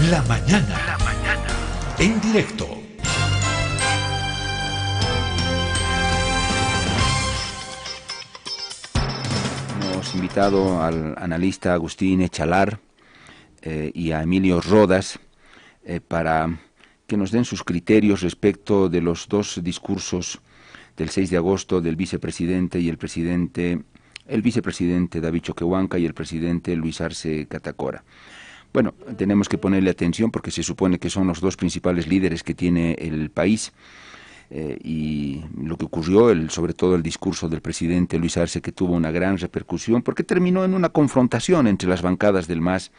La mañana. En directo. Hemos invitado al analista Agustín Echalar y a Emilio Rodas para que nos den sus criterios respecto de los dos discursos del 6 de agosto del vicepresidente y el vicepresidente David Choquehuanca y el presidente Luis Arce Catacora. Bueno, tenemos que ponerle atención porque se supone que son los dos principales líderes que tiene el país, y lo que ocurrió, sobre todo el discurso del presidente Luis Arce, que tuvo una gran repercusión porque terminó en una confrontación entre las bancadas del MAS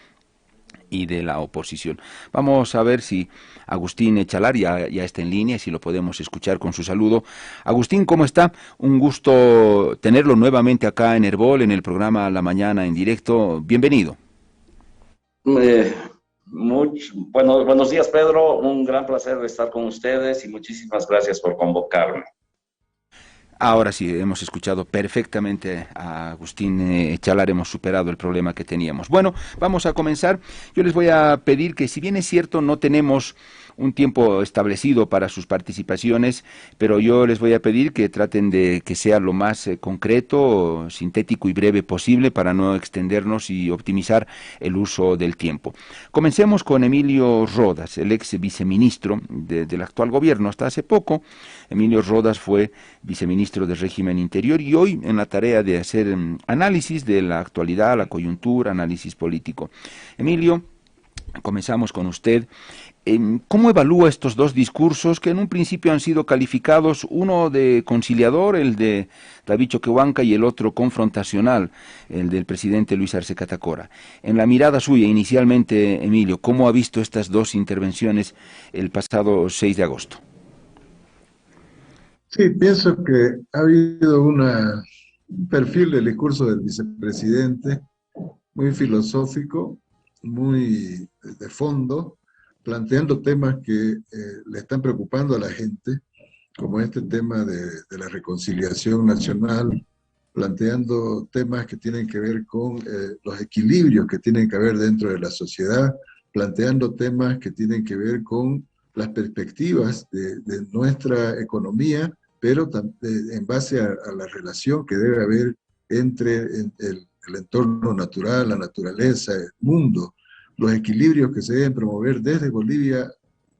y de la oposición. Vamos a ver si Agustín Echalar ya está en línea, si lo podemos escuchar con su saludo. Agustín, ¿cómo está? Un gusto tenerlo nuevamente acá en Herbol, en el programa La Mañana en directo. Bienvenido. Buenos días, Pedro. Un gran placer estar con ustedes y muchísimas gracias por convocarme. Ahora sí, hemos escuchado perfectamente a Agustín Echalar, hemos superado el problema que teníamos. Bueno, vamos a comenzar. Yo les voy a pedir que, si bien es cierto, no tenemos un tiempo establecido para sus participaciones, pero yo les voy a pedir que traten de que sea lo más concreto, sintético y breve posible para no extendernos y optimizar el uso del tiempo. Comencemos con Emilio Rodas, el ex viceministro del actual gobierno. Hasta hace poco, Emilio Rodas fue viceministro del régimen interior y hoy en la tarea de hacer análisis de la actualidad, la coyuntura, análisis político. Emilio, comenzamos con usted. ¿Cómo evalúa estos dos discursos que en un principio han sido calificados, uno de conciliador, el de David Choquehuanca, y el otro confrontacional, el del presidente Luis Arce Catacora? En la mirada suya, inicialmente, Emilio, ¿cómo ha visto estas dos intervenciones el pasado 6 de agosto? Sí, pienso que ha habido un perfil del discurso del vicepresidente muy filosófico, muy de fondo, planteando temas que le están preocupando a la gente, como este tema de la reconciliación nacional, planteando temas que tienen que ver con los equilibrios que tienen que haber dentro de la sociedad, planteando temas que tienen que ver con las perspectivas de nuestra economía, pero en base a la relación que debe haber entre el entorno natural, la naturaleza, el mundo, los equilibrios que se deben promover desde Bolivia,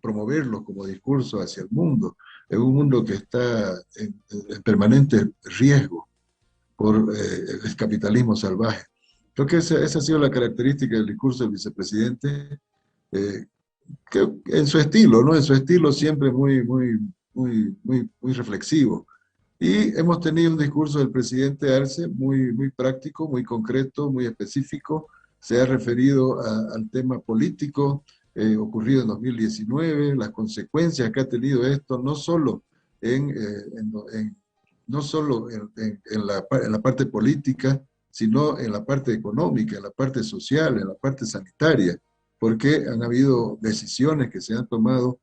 promoverlos como discurso hacia el mundo, en un mundo que está en permanente riesgo por el capitalismo salvaje. Creo que esa ha sido la característica del discurso del vicepresidente, que en su estilo, ¿no? En su estilo siempre muy reflexivo. Y hemos tenido un discurso del presidente Arce muy práctico, muy concreto, muy específico. Se ha referido al tema político ocurrido en 2019, las consecuencias que ha tenido esto, no solo en la parte política, sino en la parte económica, en la parte social, en la parte sanitaria, porque han habido decisiones que se han tomado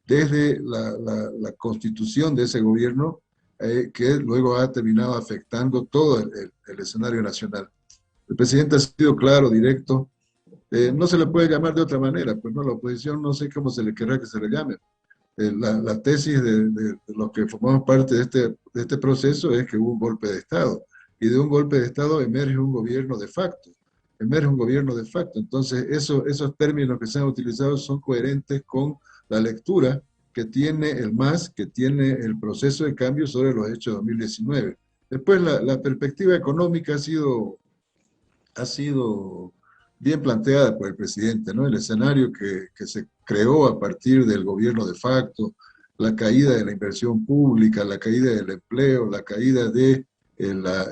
desde la constitución de ese gobierno, que luego ha terminado afectando todo el escenario nacional. El presidente ha sido claro, directo, no se le puede llamar de otra manera, pues no, la oposición no sé cómo se le querrá que se le llame. La tesis de los que formamos parte de este proceso es que hubo un golpe de Estado, y de un golpe de Estado emerge un gobierno de facto, entonces esos términos que se han utilizado son coherentes con la lectura que tiene el MAS, que tiene el proceso de cambio sobre los hechos de 2019. Después la perspectiva económica ha sido bien planteada por el presidente, ¿no? El escenario que se creó a partir del gobierno de facto, la caída de la inversión pública, la caída del empleo, la caída de la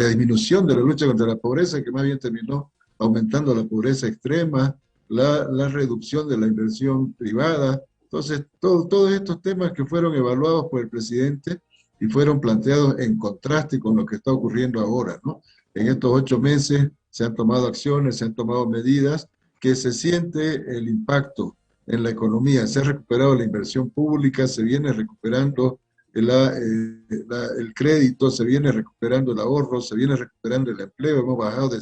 disminución de la lucha contra la pobreza, que más bien terminó aumentando la pobreza extrema, la reducción de la inversión privada. Entonces, todos estos temas que fueron evaluados por el presidente y fueron planteados en contraste con lo que está ocurriendo ahora, ¿no? En estos 8 meses se han tomado acciones, se han tomado medidas que se siente el impacto en la economía. Se ha recuperado la inversión pública, se viene recuperando el crédito, se viene recuperando el ahorro, se viene recuperando el empleo. Hemos bajado de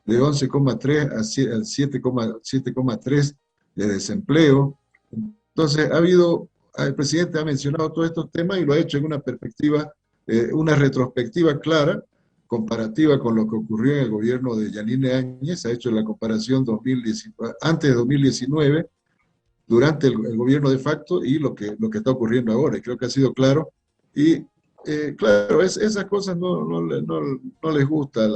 de 11,3 a 7,3 de desempleo. Entonces, el presidente ha mencionado todos estos temas y lo ha hecho en una perspectiva, una retrospectiva clara, comparativa con lo que ocurrió en el gobierno de Yanine Áñez. Ha hecho la comparación 2019, antes de 2019, durante el gobierno de facto y lo que está ocurriendo ahora. Y creo que ha sido claro. Y claro, esas cosas no les gusta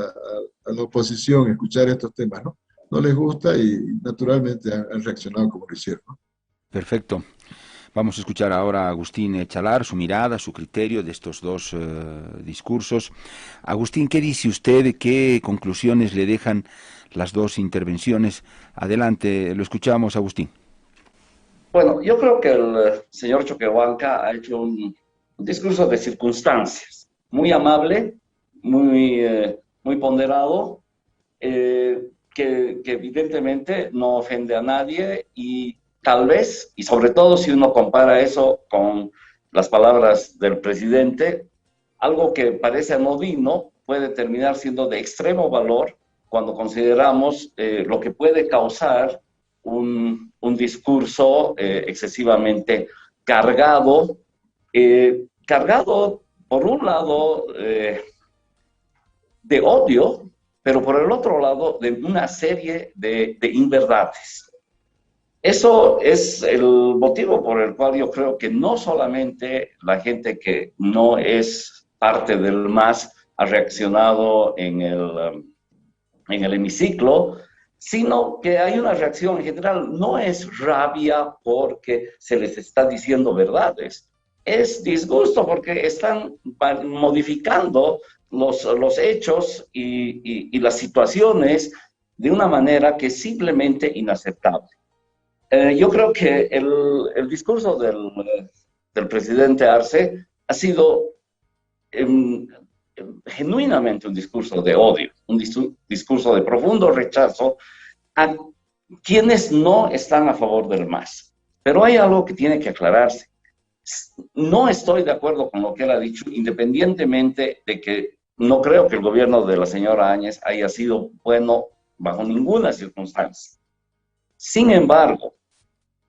a la oposición escuchar estos temas, ¿no? No les gusta y naturalmente han reaccionado como lo hicieron, ¿no? Perfecto. Vamos a escuchar ahora a Agustín Echalar, su mirada, su criterio de estos dos discursos. Agustín, ¿qué dice usted? ¿Qué conclusiones le dejan las dos intervenciones? Adelante, lo escuchamos, Agustín. Bueno, yo creo que el señor Choquehuanca ha hecho un discurso de circunstancias, muy amable, muy ponderado, que evidentemente no ofende a nadie y tal vez, y sobre todo si uno compara eso con las palabras del presidente, algo que parece anodino puede terminar siendo de extremo valor cuando consideramos lo que puede causar un discurso excesivamente cargado, cargado por un lado de odio, pero por el otro lado de una serie de inverdades. Eso es el motivo por el cual yo creo que no solamente la gente que no es parte del MAS ha reaccionado en el hemiciclo, sino que hay una reacción en general. No es rabia porque se les está diciendo verdades, es disgusto porque están modificando los hechos y las situaciones de una manera que es simplemente inaceptable. Yo creo que el discurso del presidente Arce ha sido genuinamente un discurso de odio, un discurso de profundo rechazo a quienes no están a favor del MAS. Pero hay algo que tiene que aclararse. No estoy de acuerdo con lo que él ha dicho, independientemente de que no creo que el gobierno de la señora Áñez haya sido bueno bajo ninguna circunstancia. Sin embargo,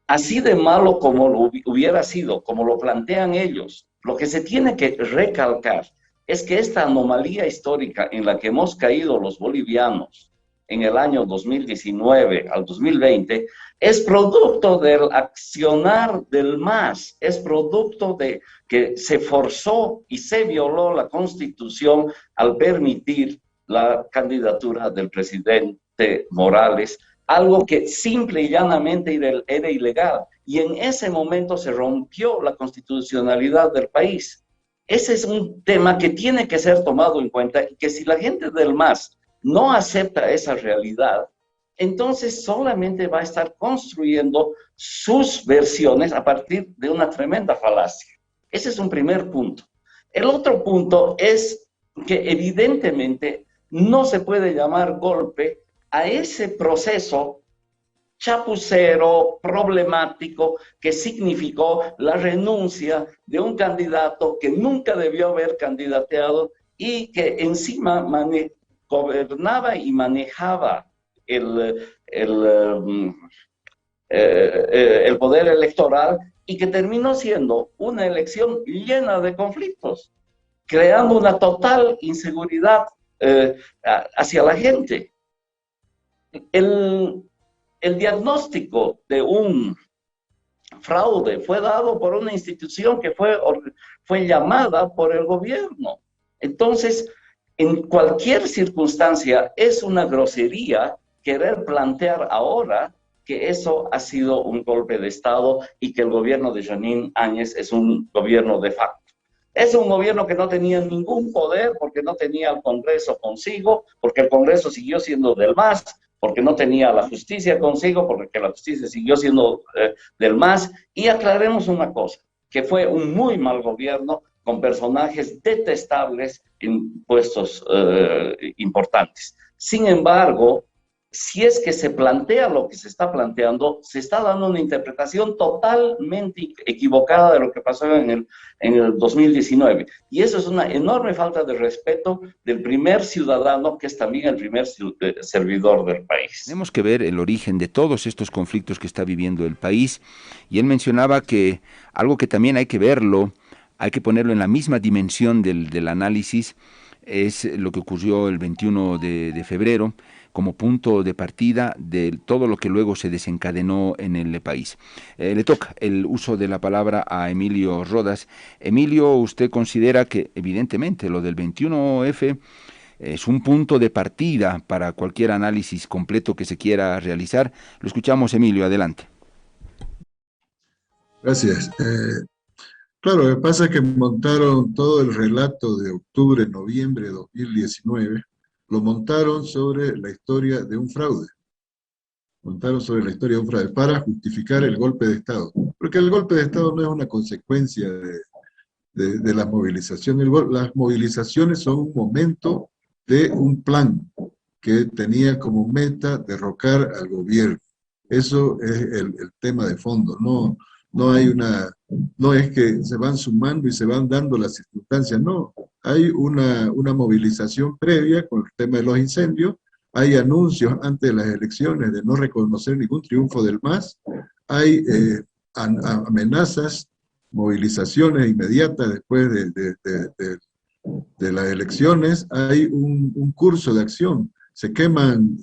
así de malo como lo hubiera sido, como lo plantean ellos, lo que se tiene que recalcar es que esta anomalía histórica en la que hemos caído los bolivianos en el año 2019 al 2020 es producto del accionar del MAS, es producto de que se forzó y se violó la Constitución al permitir la candidatura del presidente Morales, algo que simple y llanamente era ilegal. Y en ese momento se rompió la constitucionalidad del país. Ese es un tema que tiene que ser tomado en cuenta y que si la gente del MAS no acepta esa realidad, entonces solamente va a estar construyendo sus versiones a partir de una tremenda falacia. Ese es un primer punto. El otro punto es que evidentemente no se puede llamar golpe a ese proceso chapucero, problemático, que significó la renuncia de un candidato que nunca debió haber candidateado y que encima gobernaba y manejaba el poder electoral y que terminó siendo una elección llena de conflictos, creando una total inseguridad hacia la gente. El diagnóstico de un fraude fue dado por una institución que fue llamada por el gobierno. Entonces, en cualquier circunstancia, es una grosería querer plantear ahora que eso ha sido un golpe de Estado y que el gobierno de Yanine Áñez es un gobierno de facto. Es un gobierno que no tenía ningún poder porque no tenía el Congreso consigo, porque el Congreso siguió siendo del MAS, porque no tenía la justicia consigo, porque la justicia siguió siendo del MAS. Y aclaremos una cosa, que fue un muy mal gobierno con personajes detestables en puestos importantes. Sin embargo, si es que se plantea lo que se está planteando, se está dando una interpretación totalmente equivocada de lo que pasó en el 2019. Y eso es una enorme falta de respeto del primer ciudadano, que es también el primer servidor del país. Tenemos que ver el origen de todos estos conflictos que está viviendo el país. Y él mencionaba que algo que también hay que verlo, hay que ponerlo en la misma dimensión del análisis, es lo que ocurrió el 21 de febrero, como punto de partida de todo lo que luego se desencadenó en el país. Le toca el uso de la palabra a Emilio Rodas. Emilio, ¿usted considera que evidentemente lo del 21F es un punto de partida para cualquier análisis completo que se quiera realizar? Lo escuchamos, Emilio, adelante. Gracias. Claro, lo que pasa es que montaron todo el relato de octubre, noviembre de 2019, lo montaron sobre la historia de un fraude. Montaron sobre la historia de un fraude para justificar el golpe de Estado. Porque el golpe de Estado no es una consecuencia de las movilizaciones. Las movilizaciones son un momento de un plan que tenía como meta derrocar al gobierno. Eso es el tema de fondo. No es que se van sumando y se van dando las circunstancias, no. Hay una movilización previa con el tema de los incendios, hay anuncios antes de las elecciones de no reconocer ningún triunfo del MAS, hay amenazas, movilizaciones inmediatas después de las elecciones, hay un curso de acción, se queman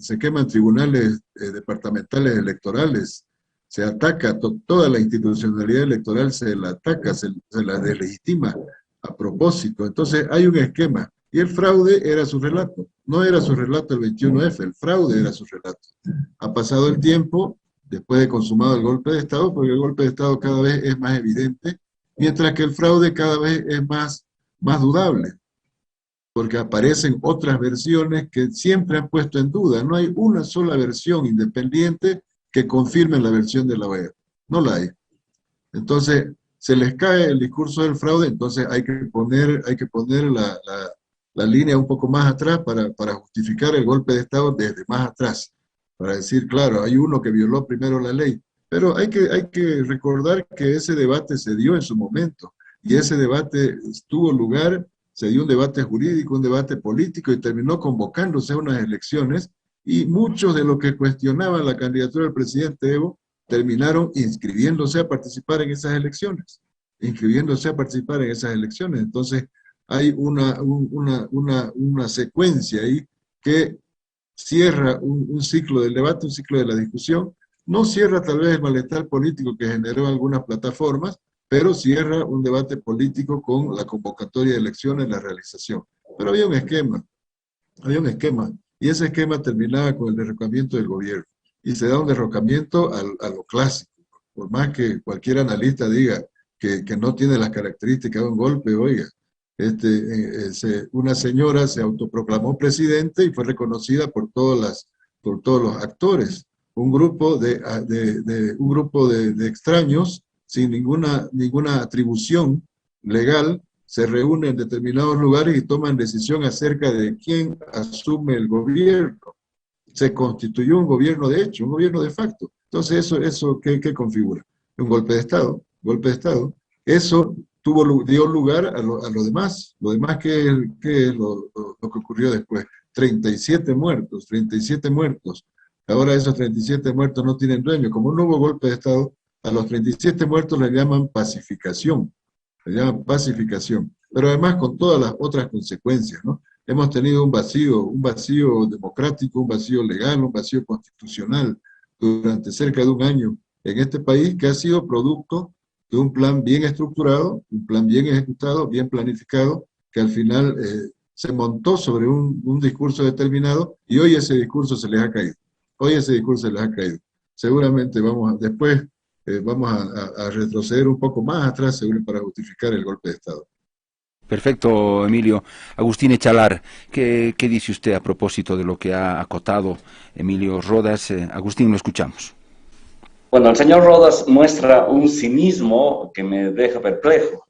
tribunales departamentales electorales, se ataca toda la institucionalidad electoral, se la ataca, se la deslegitima a propósito. Entonces hay un esquema. Y el fraude era su relato. No era su relato el 21F, el fraude era su relato. Ha pasado el tiempo, después de consumado el golpe de Estado, porque el golpe de Estado cada vez es más evidente, mientras que el fraude cada vez es más dudable, porque aparecen otras versiones que siempre han puesto en duda. No hay una sola versión independiente que confirme la versión de la OEA. No la hay. Entonces, se les cae el discurso del fraude, entonces hay que poner la línea un poco más atrás para justificar el golpe de Estado desde más atrás, para decir, claro, hay uno que violó primero la ley, pero hay que recordar que ese debate se dio en su momento, y ese debate tuvo lugar, se dio un debate jurídico, un debate político, y terminó convocándose a unas elecciones, y muchos de los que cuestionaban la candidatura del presidente Evo terminaron inscribiéndose a participar en esas elecciones. Entonces, hay una secuencia ahí que cierra un ciclo del debate, un ciclo de la discusión. No cierra tal vez el malestar político que generó algunas plataformas, pero cierra un debate político con la convocatoria de elecciones, la realización. Pero había un esquema, y ese esquema terminaba con el derrocamiento del gobierno. Y se da un derrocamiento a lo clásico. Por más que cualquier analista diga que no tiene las características de un golpe, oiga, una señora se autoproclamó presidente y fue reconocida por todos los actores. Un grupo de extraños sin ninguna atribución legal se reúnen en determinados lugares y toman decisión acerca de quién asume el gobierno. Se constituyó un gobierno de hecho, un gobierno de facto. Entonces, ¿eso qué configura? Un golpe de Estado. Eso dio lugar a lo demás. Lo demás que es lo que ocurrió después. 37 muertos. Ahora esos 37 muertos no tienen dueño. Como no hubo golpe de Estado, a los 37 muertos le llaman pacificación. Pero además con todas las otras consecuencias, ¿no? Hemos tenido un vacío democrático, un vacío legal, un vacío constitucional durante cerca de un año en este país, que ha sido producto de un plan bien estructurado, un plan bien ejecutado, bien planificado, que al final se montó sobre un discurso determinado, y hoy ese discurso se les ha caído. Seguramente después vamos a retroceder un poco más atrás, seguro, para justificar el golpe de Estado. Perfecto, Emilio. Agustín Echalar, ¿qué dice usted a propósito de lo que ha acotado Emilio Rodas? Agustín, lo escuchamos. Bueno, el señor Rodas muestra un cinismo que me deja perplejo.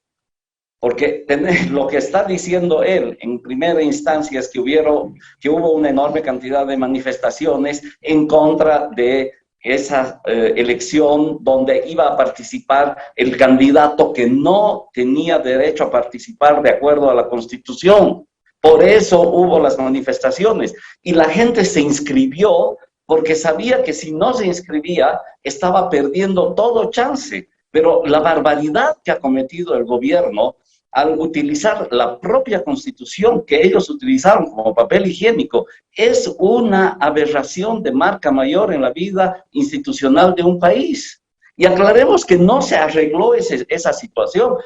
Porque lo que está diciendo él en primera instancia es que hubo una enorme cantidad de manifestaciones en contra de esa elección donde iba a participar el candidato que no tenía derecho a participar de acuerdo a la Constitución. Por eso hubo las manifestaciones y la gente se inscribió porque sabía que si no se inscribía estaba perdiendo todo chance. Pero la barbaridad que ha cometido el gobierno al utilizar la propia Constitución que ellos utilizaron como papel higiénico, es una aberración de marca mayor en la vida institucional de un país. Y aclaremos que no se arregló esa situación.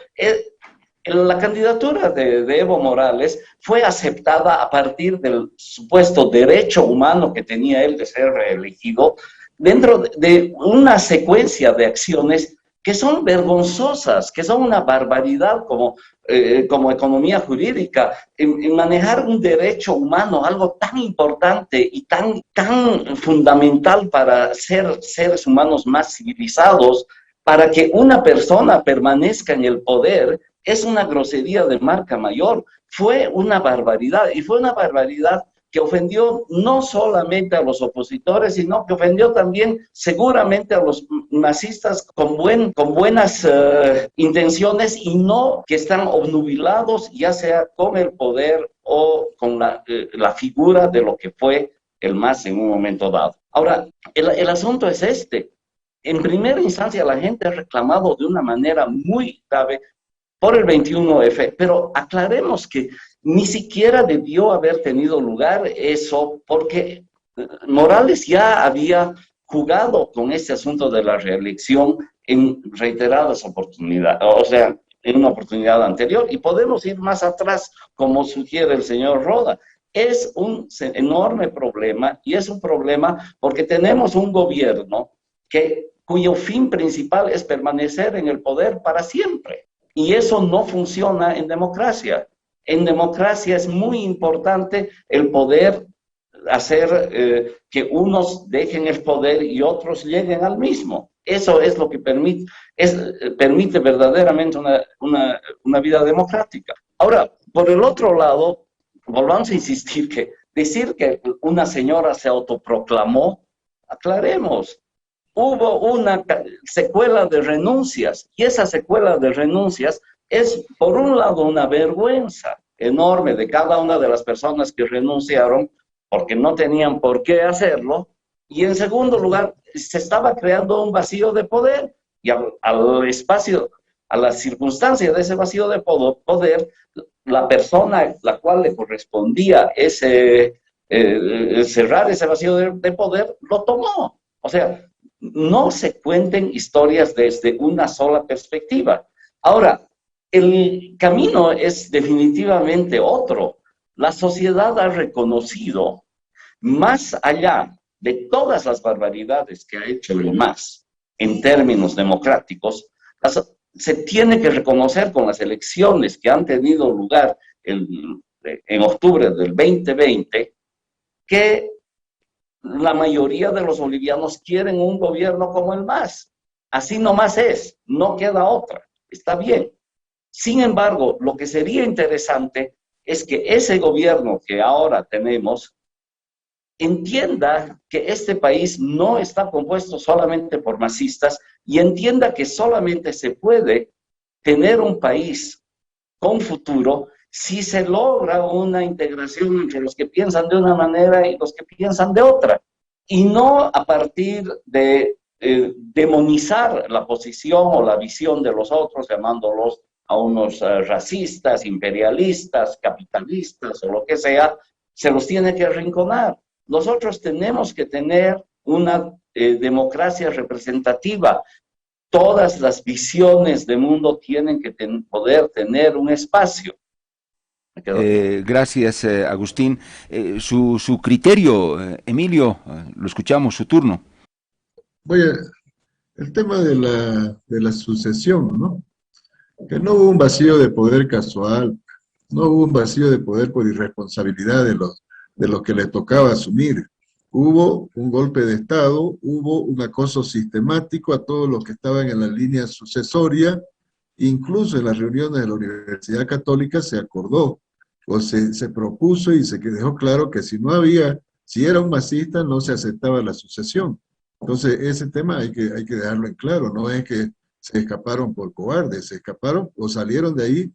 La candidatura de Evo Morales fue aceptada a partir del supuesto derecho humano que tenía él de ser reelegido, dentro de una secuencia de acciones que son vergonzosas, que son una barbaridad como economía jurídica, en manejar un derecho humano, algo tan importante y tan fundamental para ser seres humanos más civilizados, para que una persona permanezca en el poder, es una grosería de marca mayor. Fue una barbaridad, y fue una barbaridad que ofendió no solamente a los opositores, sino que ofendió también seguramente a los nazistas con buenas intenciones y no que están obnubilados ya sea con el poder o con la figura de lo que fue el MAS en un momento dado. Ahora, el asunto es este. En primera instancia, la gente ha reclamado de una manera muy grave por el 21F, pero aclaremos que ni siquiera debió haber tenido lugar eso, porque Morales ya había jugado con este asunto de la reelección en reiteradas oportunidades, o sea, en una oportunidad anterior, y podemos ir más atrás, como sugiere el señor Roda. Es un enorme problema, y es un problema porque tenemos un gobierno cuyo fin principal es permanecer en el poder para siempre. Y eso no funciona en democracia. En democracia es muy importante el poder hacer que unos dejen el poder y otros lleguen al mismo. Eso es lo que permite verdaderamente una vida democrática. Ahora, por el otro lado, volvamos a insistir que decir que una señora se autoproclamó, aclaremos, hubo una secuela de renuncias, y esa secuela de renuncias es, por un lado, una vergüenza enorme de cada una de las personas que renunciaron porque no tenían por qué hacerlo, y en segundo lugar, se estaba creando un vacío de poder, y al espacio, a la circunstancia de ese vacío de poder, la persona a la cual le correspondía cerrar ese vacío de poder, lo tomó. O sea, no se cuenten historias desde una sola perspectiva. Ahora, el camino es definitivamente otro. La sociedad ha reconocido, más allá de todas las barbaridades que ha hecho el MAS en términos democráticos, se tiene que reconocer con las elecciones que han tenido lugar en octubre del 2020, que la mayoría de los bolivianos quieren un gobierno como el MAS. Así nomás es, no queda otra. Está bien. Sin embargo, lo que sería interesante es que ese gobierno que ahora tenemos entienda que este país no está compuesto solamente por masistas y entienda que solamente se puede tener un país con futuro si se logra una integración entre los que piensan de una manera y los que piensan de otra, y no a partir de demonizar la posición o la visión de los otros, llamándolos a unos racistas, imperialistas, capitalistas o lo que sea. Se los tiene que arrinconar. Nosotros tenemos que tener una democracia representativa. Todas las visiones del mundo tienen que poder tener un espacio. Gracias, Agustín. Su criterio, Emilio, lo escuchamos, su turno. El tema de la sucesión, ¿no? Que no hubo un vacío de poder casual, no hubo un vacío de poder por irresponsabilidad de los que les tocaba asumir. Hubo un golpe de Estado, hubo un acoso sistemático a todos los que estaban en la línea sucesoria, Incluso en las reuniones de la Universidad Católica se acordó o se propuso y se dejó claro que si no había, si era un masista, no se aceptaba la sucesión. Entonces, ese tema hay que dejarlo en claro, no es que se escaparon por cobardes, se escaparon o salieron de ahí,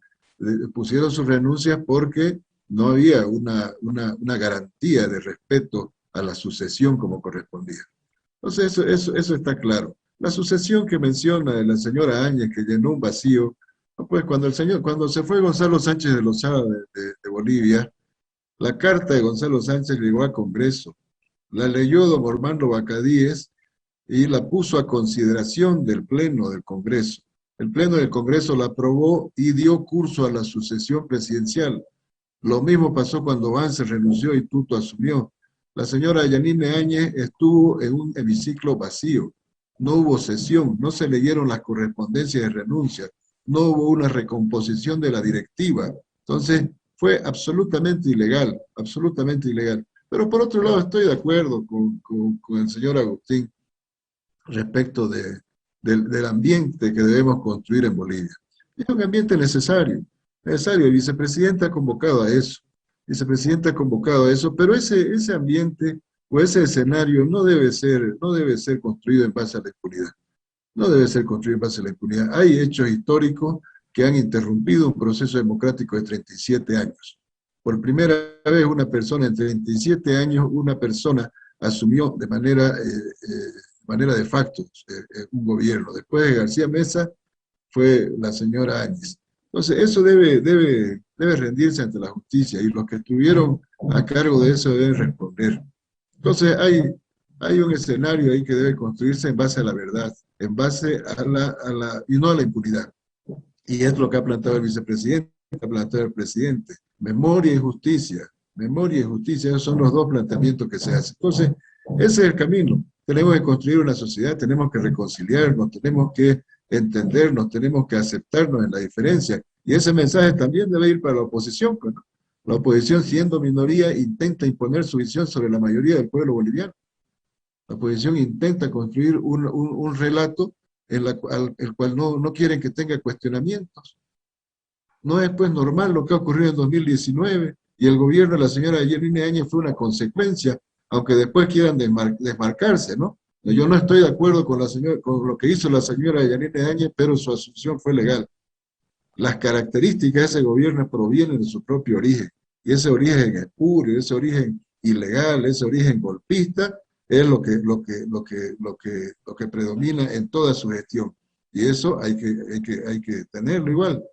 pusieron sus renuncias porque no había una garantía de respeto a la sucesión como correspondía. Entonces, eso está claro. La sucesión que menciona de la señora Áñez, que llenó un vacío, pues cuando se fue Gonzalo Sánchez de Lozada de Bolivia, la carta de Gonzalo Sánchez llegó al Congreso, la leyó don Orlando Bacadíes y la puso a consideración del Pleno del Congreso. El Pleno del Congreso la aprobó y dio curso a la sucesión presidencial. Lo mismo pasó cuando Vance renunció y Tuto asumió. La señora Yanine Áñez estuvo en un hemiciclo vacío. No hubo sesión, no se leyeron las correspondencias de renuncia, no hubo una recomposición de la directiva. Entonces, fue absolutamente ilegal, absolutamente ilegal. Pero por otro lado, estoy de acuerdo con el señor Agustín respecto del ambiente que debemos construir en Bolivia. Es un ambiente necesario. El vicepresidente ha convocado a eso. El vicepresidente ha convocado a eso, pero ese ambiente o ese escenario no debe ser construido en base a la impunidad. No debe ser construido en base a la impunidad. Hay hechos históricos que han interrumpido un proceso democrático de 37 años. Por primera vez una persona en 37 años, una persona asumió de manera de facto un gobierno. Después de García Mesa fue la señora Áñez. Entonces eso debe rendirse ante la justicia y los que estuvieron a cargo de eso deben responder. Entonces hay un escenario ahí que debe construirse en base a la verdad, en base y no a la impunidad. Y es lo que ha planteado el vicepresidente, ha planteado el presidente. Memoria y justicia, esos son los dos planteamientos que se hacen. Entonces, ese es el camino. Tenemos que construir una sociedad, tenemos que reconciliarnos, tenemos que entendernos, tenemos que aceptarnos en la diferencia. Y ese mensaje también debe ir para la oposición. ¿No? La oposición, siendo minoría, intenta imponer su visión sobre la mayoría del pueblo boliviano. La oposición intenta construir un relato en el cual no quieren que tenga cuestionamientos. No es pues normal lo que ha ocurrido en 2019 y el gobierno de la señora Yanine Áñez fue una consecuencia, aunque después quieran desmarcarse, ¿no? Yo no estoy de acuerdo con lo que hizo la señora Yanine Áñez, pero su asunción fue legal. Las características de ese gobierno provienen de su propio origen, y ese origen espurio, ese origen ilegal, ese origen golpista, es lo que predomina en toda su gestión. Y eso hay que tenerlo igual.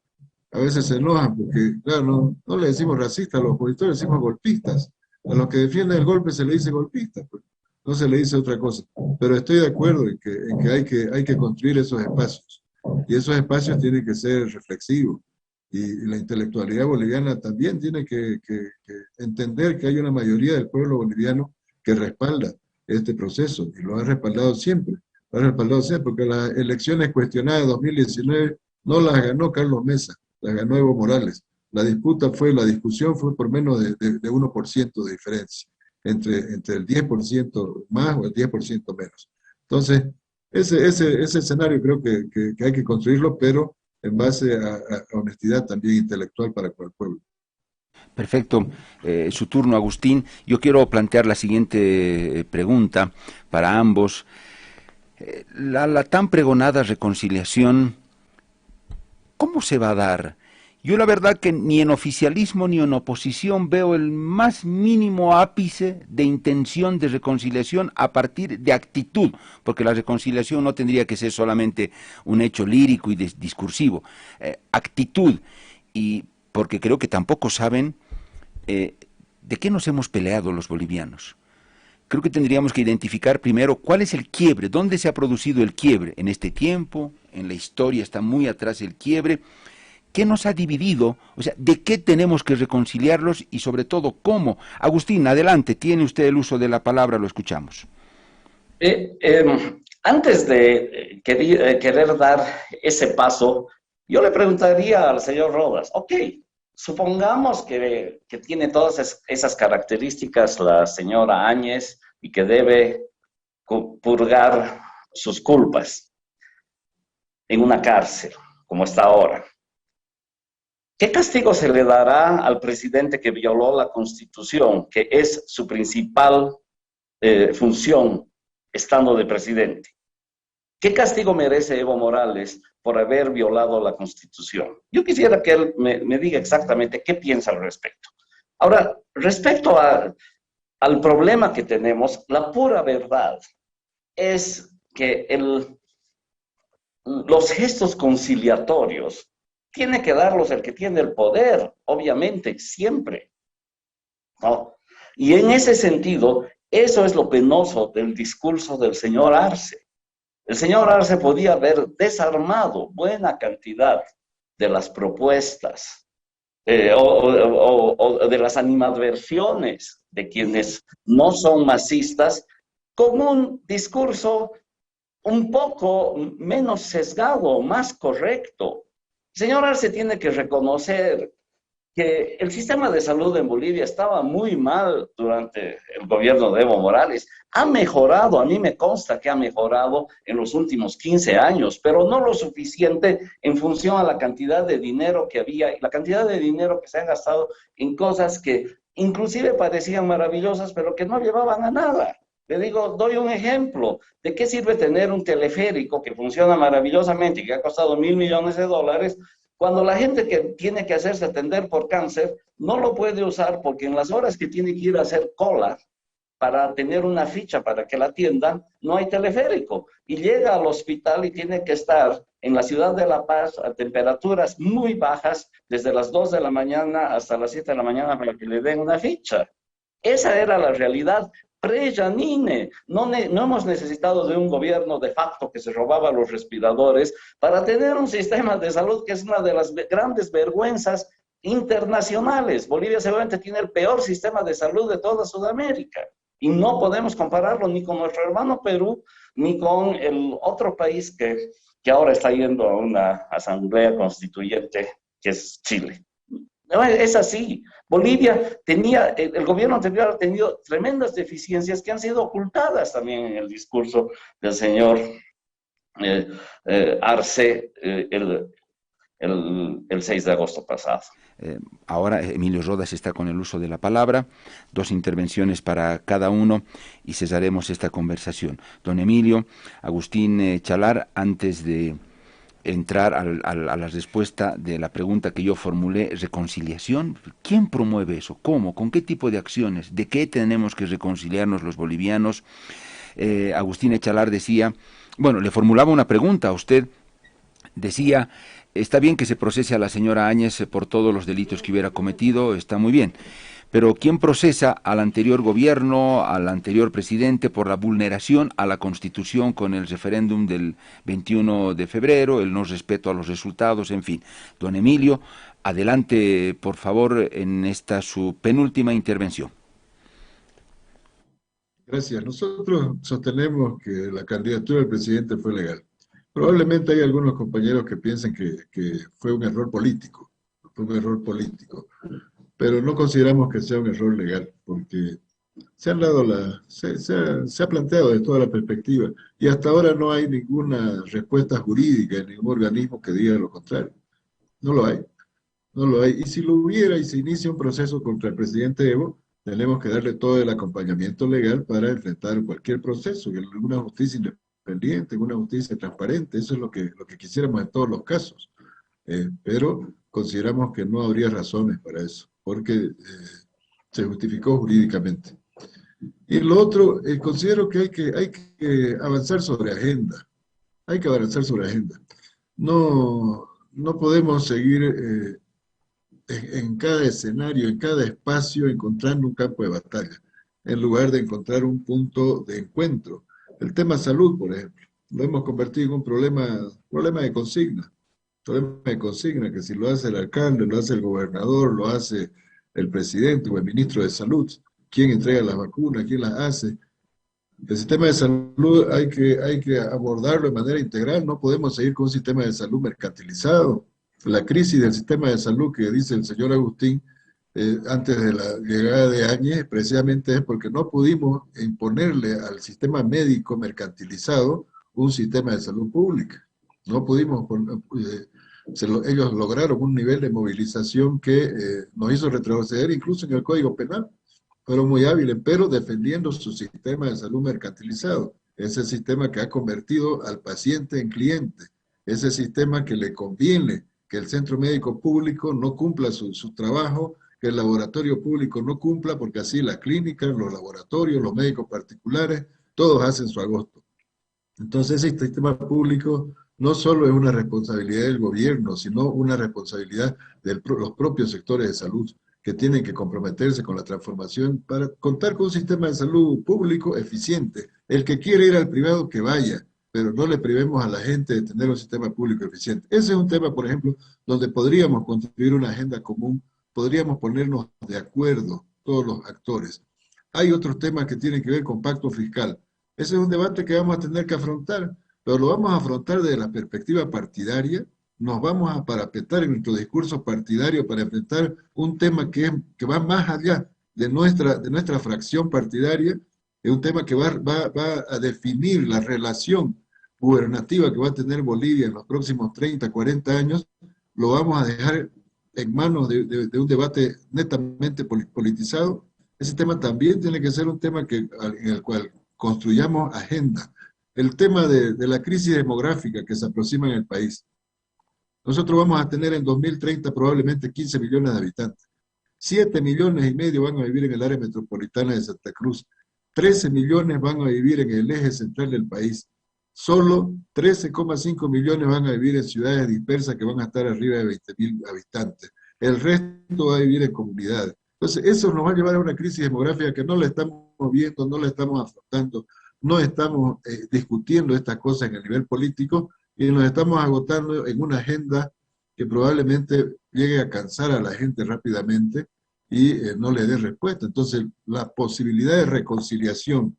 A veces se enojan porque, claro, no le decimos racistas a los opositores, decimos golpistas. A los que defienden el golpe se le dice golpistas, pues, no se le dice otra cosa. Pero estoy de acuerdo en que hay que construir esos espacios. Y esos espacios tienen que ser reflexivos. Y la intelectualidad boliviana también tiene que entender que hay una mayoría del pueblo boliviano que respalda este proceso, y lo ha respaldado siempre. Lo ha respaldado siempre, porque las elecciones cuestionadas de 2019 no las ganó Carlos Mesa, las ganó Evo Morales. La discusión fue por menos de 1% de diferencia, entre el 10% más o el 10% menos. Entonces, ese escenario creo que hay que construirlo, pero en base a honestidad también intelectual para con el pueblo. Perfecto. Su turno, Agustín. Yo quiero plantear la siguiente pregunta para ambos. La tan pregonada reconciliación, ¿cómo se va a dar? Yo la verdad que ni en oficialismo ni en oposición veo el más mínimo ápice de intención de reconciliación a partir de actitud, porque la reconciliación no tendría que ser solamente un hecho lírico y discursivo. Actitud, y porque creo que tampoco saben de qué nos hemos peleado los bolivianos. Creo que tendríamos que identificar primero cuál es el quiebre, dónde se ha producido el quiebre en este tiempo, en la historia está muy atrás el quiebre. ¿Qué nos ha dividido? O sea, ¿de qué tenemos que reconciliarlos y sobre todo cómo? Agustín, adelante, tiene usted el uso de la palabra, lo escuchamos. Antes de querer dar ese paso, yo le preguntaría al señor Rodas, ok, supongamos que tiene todas esas características la señora Áñez y que debe purgar sus culpas en una cárcel. como está ahora. ¿Qué castigo se le dará al presidente que violó la Constitución, que es su principal función estando de presidente? ¿Qué castigo merece Evo Morales por haber violado la Constitución? Yo quisiera que él me diga exactamente qué piensa al respecto. Ahora, respecto al problema que tenemos, la pura verdad es que los gestos conciliatorios tiene que darlos el que tiene el poder, obviamente, siempre, ¿no? Y en ese sentido, eso es lo penoso del discurso del señor Arce. El señor Arce podía haber desarmado buena cantidad de las propuestas o de las animadversiones de quienes no son masistas con un discurso un poco menos sesgado, más correcto. El señor Arce tiene que reconocer que el sistema de salud en Bolivia estaba muy mal durante el gobierno de Evo Morales. Ha mejorado, a mí me consta que ha mejorado en los últimos 15 años, pero no lo suficiente en función a la cantidad de dinero que había y la cantidad de dinero que se ha gastado en cosas que inclusive parecían maravillosas, pero que no llevaban a nada. Le digo, doy un ejemplo. ¿De qué sirve tener un teleférico que funciona maravillosamente y que ha costado $1.000 millones cuando la gente que tiene que hacerse atender por cáncer no lo puede usar porque en las horas que tiene que ir a hacer cola para tener una ficha para que la atiendan, no hay teleférico? Y llega al hospital y tiene que estar en la ciudad de La Paz a temperaturas muy bajas, desde las 2 de la mañana hasta las 7 de la mañana para que le den una ficha. Esa era la realidad pre-Yanine. No hemos necesitado de un gobierno de facto que se robaba los respiradores para tener un sistema de salud que es una de las grandes vergüenzas internacionales. Bolivia seguramente tiene el peor sistema de salud de toda Sudamérica y no podemos compararlo ni con nuestro hermano Perú ni con el otro país que ahora está yendo a una asamblea constituyente, que es Chile. No, es así. Bolivia tenía, el gobierno anterior ha tenido tremendas deficiencias que han sido ocultadas también en el discurso del señor Arce el 6 de agosto pasado. Ahora Emilio Rodas está con el uso de la palabra, 2 intervenciones para cada uno y cesaremos esta conversación. Don Emilio, Agustín Chalar, antes de entrar a la respuesta de la pregunta que yo formulé, reconciliación, ¿quién promueve eso? ¿Cómo? ¿Con qué tipo de acciones? ¿De qué tenemos que reconciliarnos los bolivianos? Agustín Echalar decía, bueno, le formulaba una pregunta a usted, decía, está bien que se procese a la señora Áñez por todos los delitos que hubiera cometido, está muy bien, pero ¿quién procesa al anterior gobierno, al anterior presidente por la vulneración a la Constitución con el referéndum del 21 de febrero, el no respeto a los resultados, en fin? Don Emilio, adelante, por favor, en esta su penúltima intervención. Gracias. Nosotros sostenemos que la candidatura del presidente fue legal. Probablemente hay algunos compañeros que piensen que fue un error político, pero no consideramos que sea un error legal, porque se ha planteado de toda la perspectiva, y hasta ahora no hay ninguna respuesta jurídica en ningún organismo que diga lo contrario. No lo hay, no lo hay. Y si lo hubiera y se inicia un proceso contra el presidente Evo, tenemos que darle todo el acompañamiento legal para enfrentar cualquier proceso, y una justicia independiente, una justicia transparente. Eso es lo que quisiéramos en todos los casos. Pero consideramos que no habría razones para eso, porque se justificó jurídicamente. Y lo otro, considero que hay que avanzar sobre agenda. Hay que avanzar sobre agenda. No podemos seguir en cada escenario, en cada espacio, encontrando un campo de batalla, en lugar de encontrar un punto de encuentro. El tema salud, por ejemplo, lo hemos convertido en un problema de consigna. Problema de consigna, que si lo hace el alcalde, lo hace el gobernador, lo hace el presidente o el ministro de salud, ¿quién entrega las vacunas? ¿Quién las hace? El sistema de salud hay que abordarlo de manera integral. No podemos seguir con un sistema de salud mercantilizado. La crisis del sistema de salud que dice el señor Agustín antes de la llegada de Áñez, precisamente es porque no pudimos imponerle al sistema médico mercantilizado un sistema de salud pública. No pudimos Ellos lograron un nivel de movilización que nos hizo retroceder incluso en el Código Penal. Fueron muy hábiles, pero defendiendo su sistema de salud mercantilizado, ese sistema que ha convertido al paciente en cliente, ese sistema que le conviene que el centro médico público no cumpla su trabajo, que el laboratorio público no cumpla, porque así las clínicas, los laboratorios, los médicos particulares, todos hacen su agosto. Entonces, ese sistema público no solo es una responsabilidad del gobierno, sino una responsabilidad de los propios sectores de salud que tienen que comprometerse con la transformación para contar con un sistema de salud público eficiente. El que quiere ir al privado, que vaya, pero no le privemos a la gente de tener un sistema público eficiente. Ese es un tema, por ejemplo, donde podríamos construir una agenda común, podríamos ponernos de acuerdo todos los actores. Hay otros temas que tienen que ver con pacto fiscal. Ese es un debate que vamos a tener que afrontar, pero lo vamos a afrontar desde la perspectiva partidaria. Nos vamos a parapetar en nuestro discurso partidario para enfrentar un tema que va más allá de nuestra fracción partidaria, es un tema que va a definir la relación gubernativa que va a tener Bolivia en los próximos 30, 40 años. Lo vamos a dejar en manos de un debate netamente politizado. Ese tema también tiene que ser un tema en el cual construyamos agenda. El tema de la crisis demográfica que se aproxima en el país. Nosotros vamos a tener en 2030 probablemente 15 millones de habitantes. 7 millones y medio van a vivir en el área metropolitana de Santa Cruz. 13 millones van a vivir en el eje central del país. Solo 13,5 millones van a vivir en ciudades dispersas que van a estar arriba de 20.000 habitantes. El resto va a vivir en comunidades. Entonces, eso nos va a llevar a una crisis demográfica que no la estamos viendo, no la estamos afrontando, no estamos discutiendo estas cosas en el nivel político y nos estamos agotando en una agenda que probablemente llegue a cansar a la gente rápidamente y no le dé respuesta. Entonces, la posibilidad de reconciliación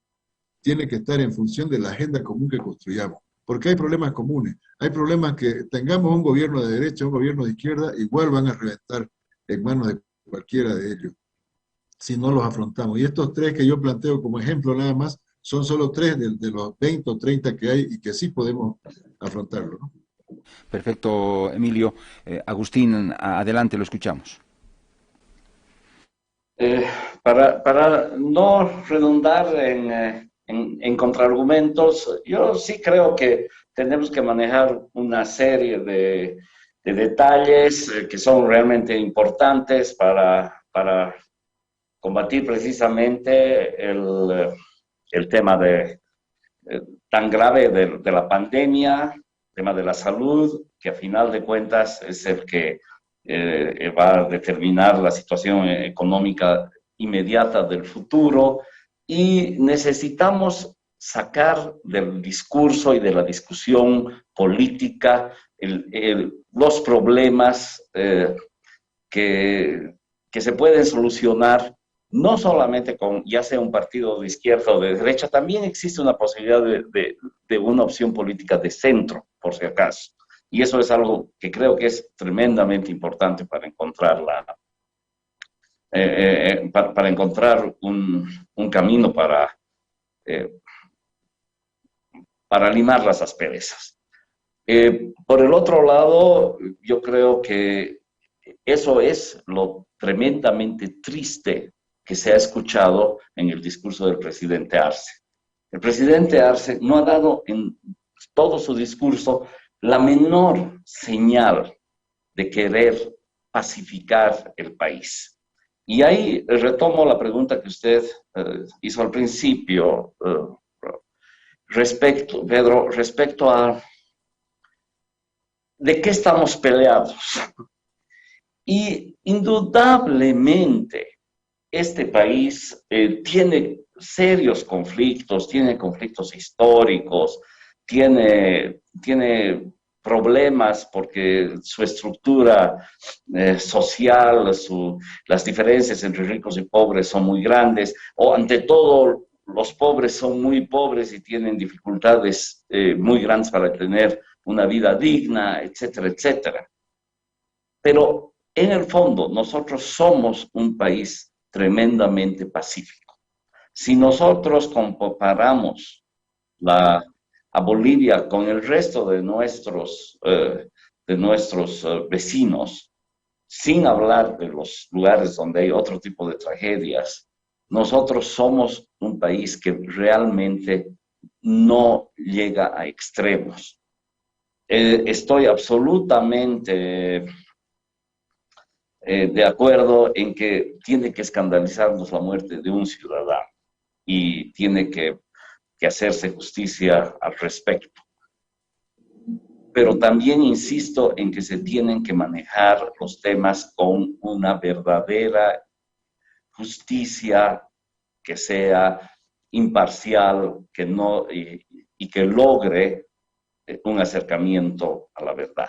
tiene que estar en función de la agenda común que construyamos, porque hay problemas comunes, hay problemas que tengamos un gobierno de derecha, un gobierno de izquierda, igual van a reventar en manos de cualquiera de ellos, si no los afrontamos. Y estos tres que yo planteo como ejemplo nada más, son solo tres de los 20 o 30 que hay y que sí podemos afrontarlo, ¿no? Perfecto, Emilio. Agustín, adelante, lo escuchamos. Para no redundar en contraargumentos, yo sí creo que tenemos que manejar una serie de detalles que son realmente importantes para combatir precisamente el tema tan grave de la pandemia, el tema de la salud, que a final de cuentas es el que va a determinar la situación económica inmediata del futuro, y necesitamos sacar del discurso y de la discusión política los problemas que se pueden solucionar no solamente con ya sea un partido de izquierda o de derecha, también existe una posibilidad de una opción política de centro, por si acaso. Y eso es algo que creo que es tremendamente importante para encontrar para encontrar un camino para limar las asperezas. Por el otro lado, yo creo que eso es lo tremendamente triste que se ha escuchado en el discurso del presidente Arce. El presidente Arce no ha dado en todo su discurso la menor señal de querer pacificar el país. Y ahí retomo la pregunta que usted hizo al principio, Pedro, respecto a de qué estamos peleados. Y indudablemente este país tiene serios conflictos, tiene conflictos históricos, tiene problemas porque su estructura social, las diferencias entre ricos y pobres son muy grandes, o ante todo los pobres son muy pobres y tienen dificultades muy grandes para tener una vida digna, etcétera, etcétera. Pero en el fondo nosotros somos un país tremendamente pacífico. Si nosotros comparamos a Bolivia con el resto de nuestros de nuestros vecinos, sin hablar de los lugares donde hay otro tipo de tragedias, nosotros somos un país que realmente no llega a extremos. Estoy absolutamente de acuerdo en que tiene que escandalizarnos la muerte de un ciudadano y tiene que hacerse justicia al respecto. Pero también insisto en que se tienen que manejar los temas con una verdadera justicia que sea imparcial, que no, y que logre un acercamiento a la verdad.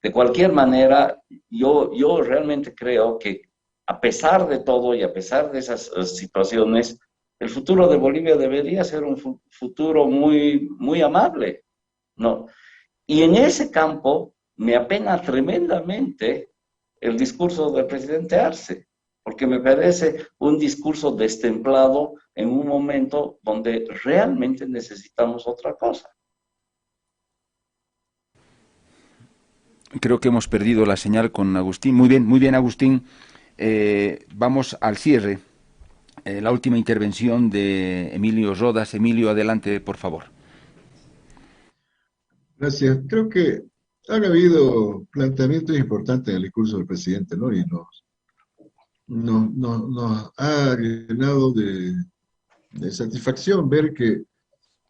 De cualquier manera, yo realmente creo que a pesar de todo y a pesar de esas situaciones, el futuro de Bolivia debería ser un futuro muy, muy amable, ¿no? Y en ese campo me apena tremendamente el discurso del presidente Arce, porque me parece un discurso destemplado en un momento donde realmente necesitamos otra cosa. Creo que hemos perdido la señal con Agustín. Muy bien, Agustín. Vamos al cierre. La última intervención de Emilio Rodas. Emilio, adelante, por favor. Gracias. Creo que han habido planteamientos importantes en el discurso del presidente, ¿no? Y nos ha llenado de satisfacción ver que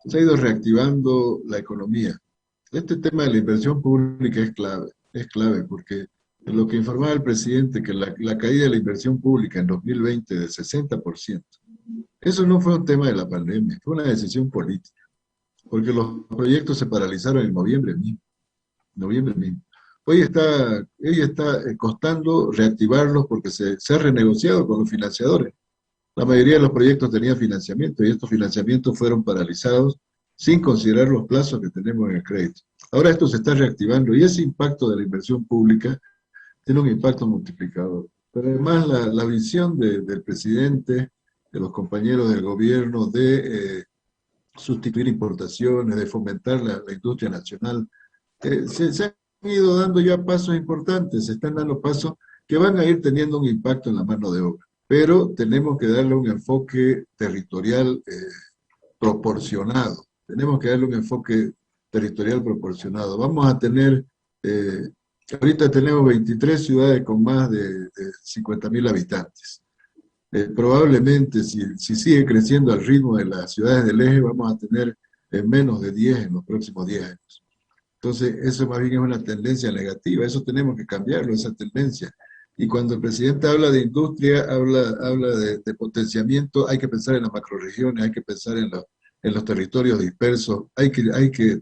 se ha ido reactivando la economía. Este tema de la inversión pública es clave porque lo que informaba el presidente, que la caída de la inversión pública en 2020 del 60%, eso no fue un tema de la pandemia, fue una decisión política, porque los proyectos se paralizaron en noviembre mismo. Hoy está costando reactivarlos porque se ha renegociado con los financiadores. La mayoría de los proyectos tenían financiamiento y estos financiamientos fueron paralizados sin considerar los plazos que tenemos en el crédito. Ahora esto se está reactivando y ese impacto de la inversión pública tiene un impacto multiplicador. Pero además la visión del presidente, de los compañeros del gobierno, de sustituir importaciones, de fomentar la industria nacional, se han ido dando ya pasos importantes, se están dando pasos que van a ir teniendo un impacto en la mano de obra. Pero tenemos que darle un enfoque territorial proporcionado. Tenemos que darle un enfoque territorial proporcionado. Vamos a tener, ahorita tenemos 23 ciudades con más de 50.000 habitantes. Probablemente, si sigue creciendo al ritmo de las ciudades del eje, vamos a tener menos de 10 en los próximos 10 años. Entonces, eso más bien es una tendencia negativa, eso tenemos que cambiarlo, esa tendencia. Y cuando el presidente habla de industria, habla de potenciamiento, hay que pensar en las macrorregiones, hay que pensar en los territorios dispersos, hay que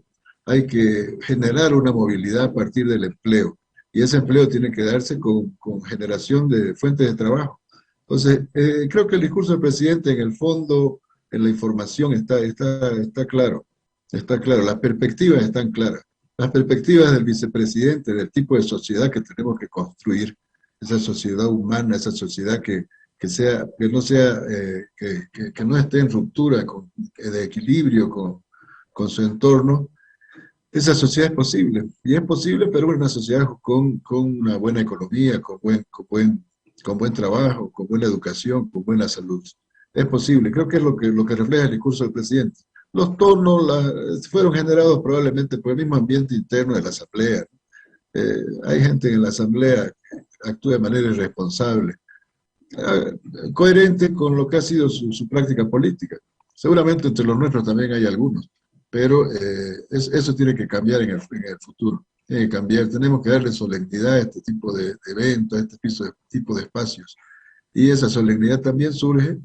generar una movilidad a partir del empleo. Y ese empleo tiene que darse con generación de fuentes de trabajo. Entonces, creo que el discurso del presidente en el fondo, en la información, está claro, las perspectivas están claras. Las perspectivas del vicepresidente, del tipo de sociedad que tenemos que construir, esa sociedad humana, esa sociedad que no esté en ruptura, de equilibrio con su entorno, esa sociedad es posible. Y es posible, pero una sociedad con una buena economía, con buen trabajo, con buena educación, con buena salud. Es posible. Creo que es lo que refleja el discurso del presidente. Los tonos fueron generados probablemente por el mismo ambiente interno de la Asamblea. Hay gente en la Asamblea que actúa de manera irresponsable, coherente con lo que ha sido su práctica política. Seguramente entre los nuestros también hay algunos, pero eso tiene que cambiar en el futuro. Tiene que cambiar, tenemos que darle solemnidad a este tipo de eventos, a este tipo de espacios. Y esa solemnidad también surge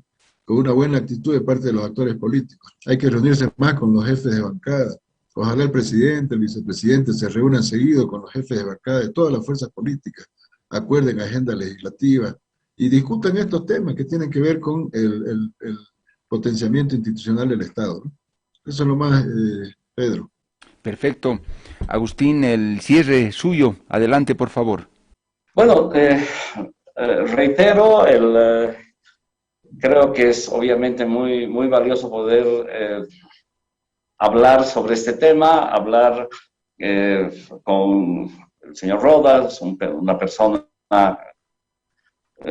con una buena actitud de parte de los actores políticos. Hay que reunirse más con los jefes de bancada. Ojalá el presidente, el vicepresidente se reúnan seguido con los jefes de bancada de todas las fuerzas políticas, acuerden agenda legislativa y discutan estos temas que tienen que ver con el potenciamiento institucional del Estado, ¿no? Eso es lo más, Pedro. Perfecto. Agustín, el cierre suyo. Adelante, por favor. Bueno, reitero, creo que es obviamente muy, muy valioso poder hablar sobre este tema, hablar con el señor Rodas, una persona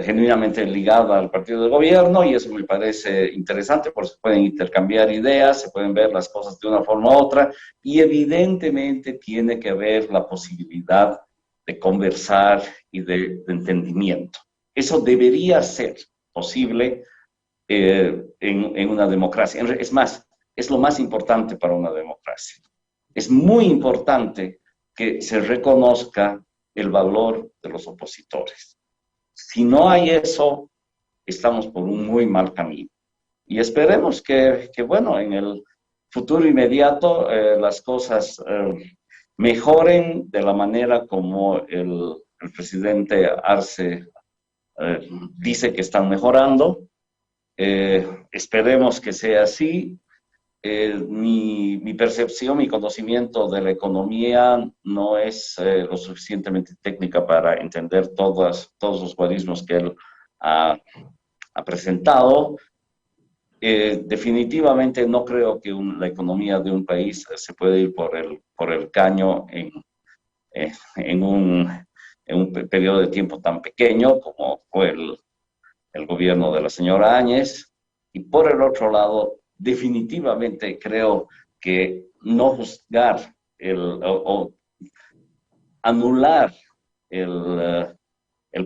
genuinamente ligada al partido de gobierno, y eso me parece interesante porque se pueden intercambiar ideas, se pueden ver las cosas de una forma u otra, y evidentemente tiene que haber la posibilidad de conversar y de entendimiento. Eso debería ser posible en una democracia. Es más, es lo más importante para una democracia. Es muy importante que se reconozca el valor de los opositores. Si no hay eso, estamos por un muy mal camino. Y esperemos que bueno, en el futuro inmediato las cosas mejoren de la manera como el presidente Arce dice que están mejorando. Esperemos que sea así. Mi percepción, mi conocimiento de la economía no es lo suficientemente técnica para entender todos los guarismos que él ha presentado. Definitivamente no creo que la economía de un país se puede ir por el caño en un periodo de tiempo tan pequeño como fue el gobierno de la señora Áñez. Y por el otro lado, definitivamente creo que no juzgar o anular el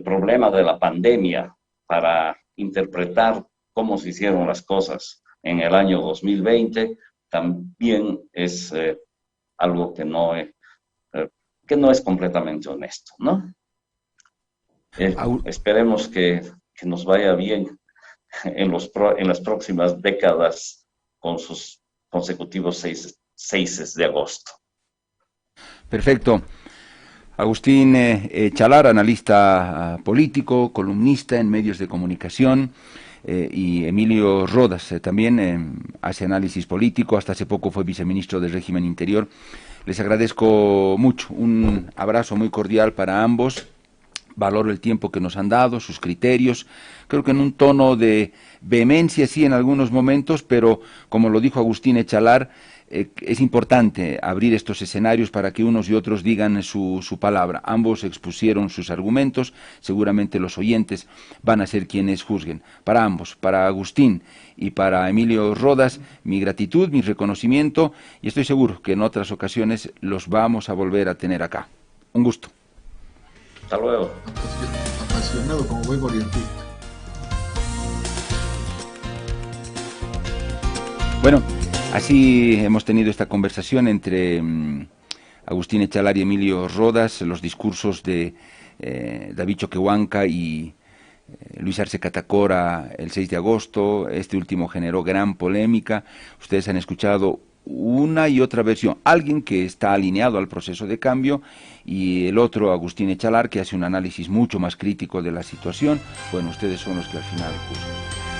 problema de la pandemia para interpretar cómo se hicieron las cosas en el año 2020 también es algo que no es completamente honesto, ¿no? Esperemos que nos vaya bien en las próximas décadas con sus consecutivos 6 de agosto. Perfecto. Agustín Chalar, analista político, columnista en medios de comunicación, y Emilio Rodas también hace análisis político, hasta hace poco fue viceministro del régimen interior. Les agradezco mucho, un abrazo muy cordial para ambos. Valoro el tiempo que nos han dado, sus criterios, creo que en un tono de vehemencia sí en algunos momentos, pero como lo dijo Agustín Echalar, es importante abrir estos escenarios para que unos y otros digan su palabra. Ambos expusieron sus argumentos, seguramente los oyentes van a ser quienes juzguen. Para ambos, para Agustín y para Emilio Rodas, mi gratitud, mi reconocimiento, y estoy seguro que en otras ocasiones los vamos a volver a tener acá. Un gusto. Hasta luego. Apasionado como buen orientista. Bueno, así hemos tenido esta conversación entre Agustín Echalar y Emilio Rodas, los discursos de David Choquehuanca y Luis Arce Catacora el 6 de agosto. Este último generó gran polémica. Ustedes han escuchado una y otra versión. Alguien que está alineado al proceso de cambio y el otro, Agustín Echalar, que hace un análisis mucho más crítico de la situación. Bueno, ustedes son los que al final juzgan.